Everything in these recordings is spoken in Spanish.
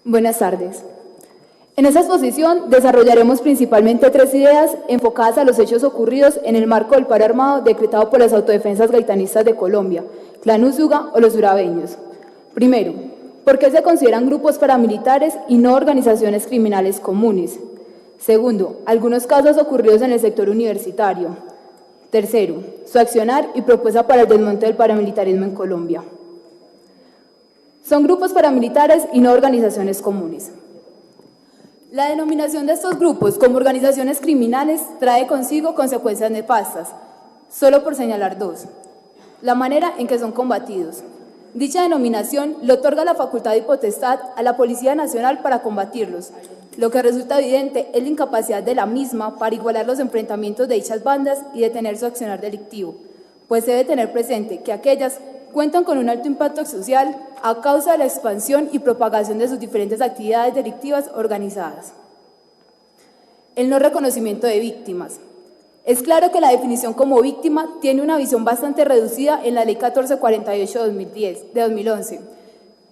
Buenas tardes. En esta exposición desarrollaremos principalmente 3 ideas enfocadas a los hechos ocurridos en el marco del paro armado decretado por las autodefensas gaitanistas de Colombia, Clan Úsuga o los urabeños. Primero, ¿por qué se consideran grupos paramilitares y no organizaciones criminales comunes? Segundo, algunos casos ocurridos en el sector universitario. Tercero, su accionar y propuesta para el desmonte del paramilitarismo en Colombia. Son grupos paramilitares y no organizaciones comunes. La denominación de estos grupos como organizaciones criminales trae consigo consecuencias nefastas, solo por señalar 2. La manera en que son combatidos. Dicha denominación le otorga la facultad y potestad a la Policía Nacional para combatirlos. Lo que resulta evidente es la incapacidad de la misma para igualar los enfrentamientos de dichas bandas y detener su accionar delictivo, pues se debe tener presente que aquellas cuentan con un alto impacto social a causa de la expansión y propagación de sus diferentes actividades delictivas organizadas. El no reconocimiento de víctimas. Es claro que la definición como víctima tiene una visión bastante reducida en la Ley 1448 de 2011,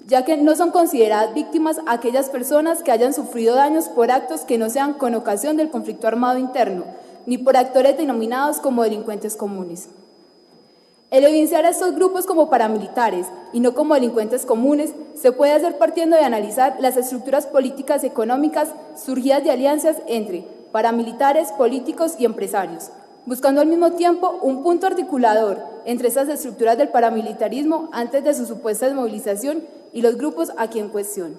ya que no son consideradas víctimas aquellas personas que hayan sufrido daños por actos que no sean con ocasión del conflicto armado interno, ni por actores denominados como delincuentes comunes. El evidenciar a estos grupos como paramilitares y no como delincuentes comunes se puede hacer partiendo de analizar las estructuras políticas y económicas surgidas de alianzas entre paramilitares, políticos y empresarios, buscando al mismo tiempo un punto articulador entre esas estructuras del paramilitarismo antes de su supuesta desmovilización y los grupos aquí en cuestión.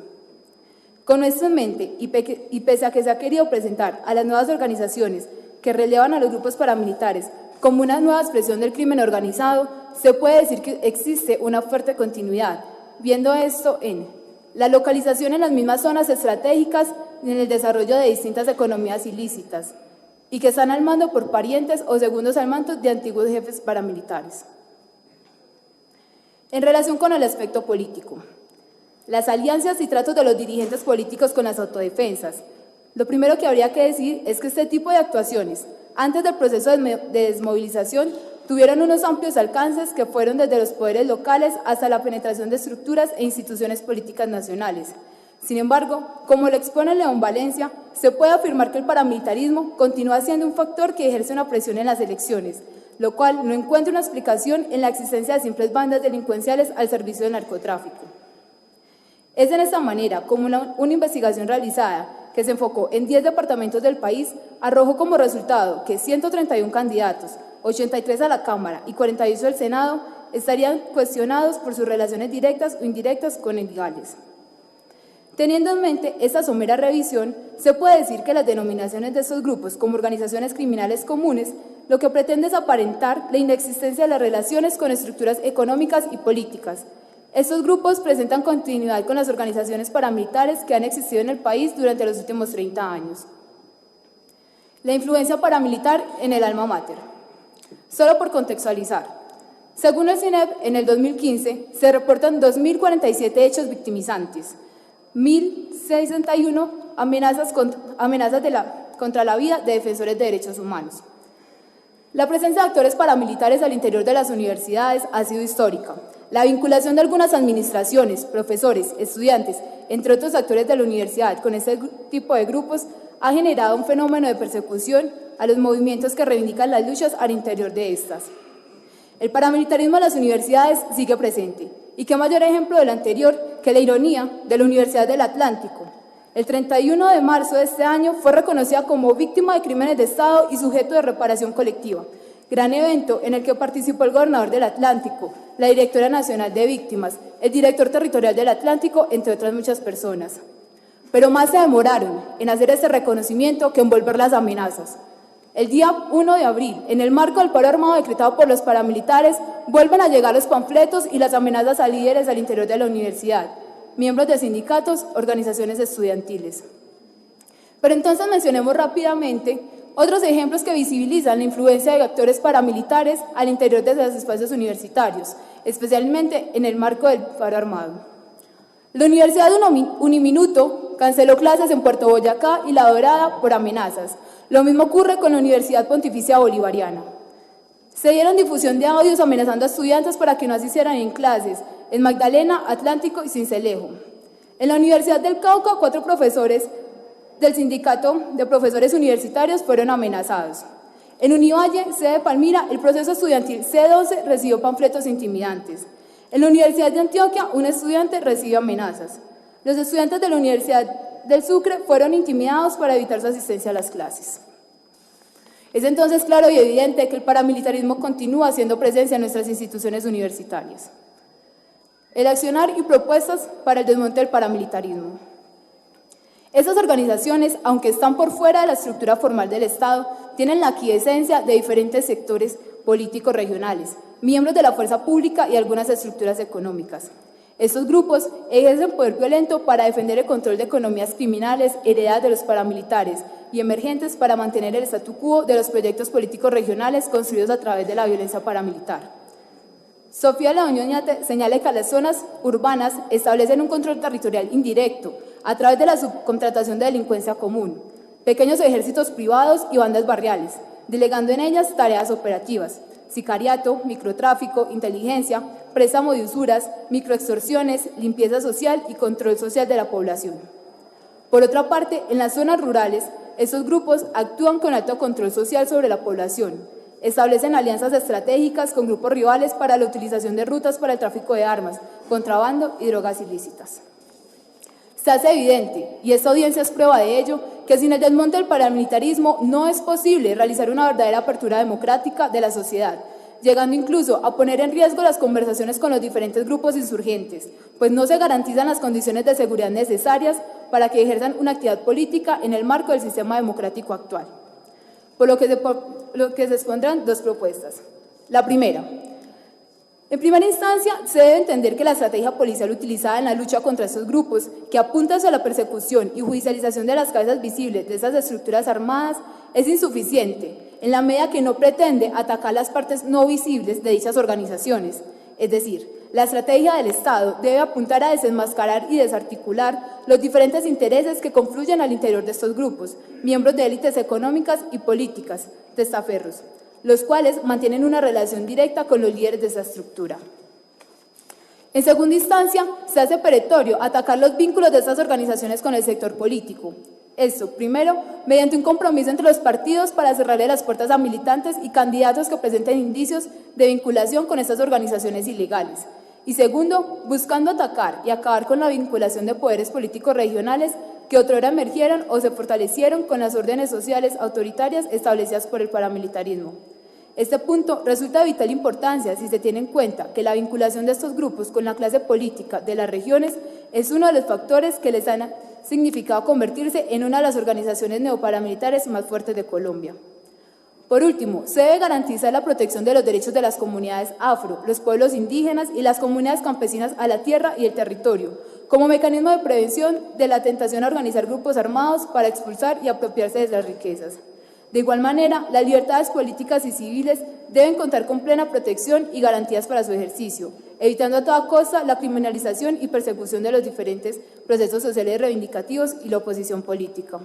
Con esto en mente, y pese a que se ha querido presentar a las nuevas organizaciones que relevan a los grupos paramilitares como una nueva expresión del crimen organizado, se puede decir que existe una fuerte continuidad, viendo esto en la localización en las mismas zonas estratégicas y en el desarrollo de distintas economías ilícitas, y que están al mando por parientes o segundos al mando de antiguos jefes paramilitares. En relación con el aspecto político, las alianzas y tratos de los dirigentes políticos con las autodefensas. Lo primero que habría que decir es que este tipo de actuaciones, antes del proceso de desmovilización, tuvieron unos amplios alcances que fueron desde los poderes locales hasta la penetración de estructuras e instituciones políticas nacionales. Sin embargo, como lo expone León Valencia, se puede afirmar que el paramilitarismo continúa siendo un factor que ejerce una presión en las elecciones, lo cual no encuentra una explicación en la existencia de simples bandas delincuenciales al servicio del narcotráfico. Es en esta manera como una investigación realizada que se enfocó en 10 departamentos del país, arrojó como resultado que 131 candidatos, 83 a la Cámara y 48 al Senado, estarían cuestionados por sus relaciones directas o indirectas con ilegales. Teniendo en mente esta somera revisión, se puede decir que las denominaciones de estos grupos como organizaciones criminales comunes lo que pretende es aparentar la inexistencia de las relaciones con estructuras económicas y políticas. Estos grupos presentan continuidad con las organizaciones paramilitares que han existido en el país durante los últimos 30 años. La influencia paramilitar en el alma mater. Solo por contextualizar, según el CINEP, en el 2015 se reportan 2.047 hechos victimizantes, 1.061 amenazas contra la vida de defensores de derechos humanos. La presencia de actores paramilitares al interior de las universidades ha sido histórica. La vinculación de algunas administraciones, profesores, estudiantes, entre otros actores de la universidad con este tipo de grupos ha generado un fenómeno de persecución a los movimientos que reivindican las luchas al interior de estas. El paramilitarismo en las universidades sigue presente, y qué mayor ejemplo del anterior que la ironía de la Universidad del Atlántico. El 31 de marzo de este año fue reconocida como víctima de crímenes de Estado y sujeto de reparación colectiva, gran evento en el que participó el gobernador del Atlántico, la directora nacional de víctimas, el director territorial del Atlántico, entre otras muchas personas. Pero más se demoraron en hacer este reconocimiento que en volver las amenazas. El día 1 de abril, en el marco del paro armado decretado por los paramilitares, vuelven a llegar los panfletos y las amenazas a líderes al interior de la universidad, miembros de sindicatos, organizaciones estudiantiles. Pero entonces mencionemos rápidamente otros ejemplos que visibilizan la influencia de actores paramilitares al interior de los espacios universitarios, especialmente en el marco del paro armado. La Universidad Uniminuto canceló clases en Puerto Boyacá y La Dorada por amenazas. Lo mismo ocurre con la Universidad Pontificia Bolivariana. Se dieron difusión de audios amenazando a estudiantes para que no asistieran en clases en Magdalena, Atlántico y Sincelejo. En la Universidad del Cauca, 4 profesores del Sindicato de Profesores Universitarios fueron amenazados. En Univalle, sede de Palmira, el proceso estudiantil C12 recibió panfletos intimidantes. En la Universidad de Antioquia, un estudiante recibió amenazas. Los estudiantes de la Universidad del Sucre fueron intimidados para evitar su asistencia a las clases. Es entonces claro y evidente que el paramilitarismo continúa haciendo presencia en nuestras instituciones universitarias. El accionar y propuestas para el desmonte del paramilitarismo. Estas organizaciones, aunque están por fuera de la estructura formal del Estado, tienen la aquiescencia de diferentes sectores políticos regionales, miembros de la fuerza pública y algunas estructuras económicas. Estos grupos ejercen poder violento para defender el control de economías criminales heredadas de los paramilitares y emergentes para mantener el statu quo de los proyectos políticos regionales construidos a través de la violencia paramilitar. Sofía León Oñate señala que las zonas urbanas establecen un control territorial indirecto a través de la subcontratación de delincuencia común, pequeños ejércitos privados y bandas barriales, delegando en ellas tareas operativas, sicariato, microtráfico, inteligencia, préstamo de usuras, microextorsiones, limpieza social y control social de la población. Por otra parte, en las zonas rurales, estos grupos actúan con alto control social sobre la población, establecen alianzas estratégicas con grupos rivales para la utilización de rutas para el tráfico de armas, contrabando y drogas ilícitas. Se hace evidente, y esta audiencia es prueba de ello, que sin el desmonte del paramilitarismo no es posible realizar una verdadera apertura democrática de la sociedad, llegando incluso a poner en riesgo las conversaciones con los diferentes grupos insurgentes, pues no se garantizan las condiciones de seguridad necesarias para que ejerzan una actividad política en el marco del sistema democrático actual. Por lo que se expondrán 2 propuestas. La primera. En primera instancia, se debe entender que la estrategia policial utilizada en la lucha contra estos grupos, que apunta hacia la persecución y judicialización de las cabezas visibles de estas estructuras armadas, es insuficiente, en la medida que no pretende atacar las partes no visibles de dichas organizaciones. Es decir, la estrategia del Estado debe apuntar a desenmascarar y desarticular los diferentes intereses que confluyen al interior de estos grupos, miembros de élites económicas y políticas, testaferros, los cuales mantienen una relación directa con los líderes de esa estructura. En segunda instancia, se hace perentorio atacar los vínculos de estas organizaciones con el sector político. Esto, primero, mediante un compromiso entre los partidos para cerrarle las puertas a militantes y candidatos que presenten indicios de vinculación con estas organizaciones ilegales. Y segundo, buscando atacar y acabar con la vinculación de poderes políticos regionales que otrora emergieron o se fortalecieron con las órdenes sociales autoritarias establecidas por el paramilitarismo. Este punto resulta de vital importancia si se tiene en cuenta que la vinculación de estos grupos con la clase política de las regiones es uno de los factores que les han significado convertirse en una de las organizaciones neoparamilitares más fuertes de Colombia. Por último, se debe garantizar la protección de los derechos de las comunidades afro, los pueblos indígenas y las comunidades campesinas a la tierra y el territorio, como mecanismo de prevención de la tentación a organizar grupos armados para expulsar y apropiarse de las riquezas. De igual manera, las libertades políticas y civiles deben contar con plena protección y garantías para su ejercicio, evitando a toda costa la criminalización y persecución de los diferentes procesos sociales reivindicativos y la oposición política.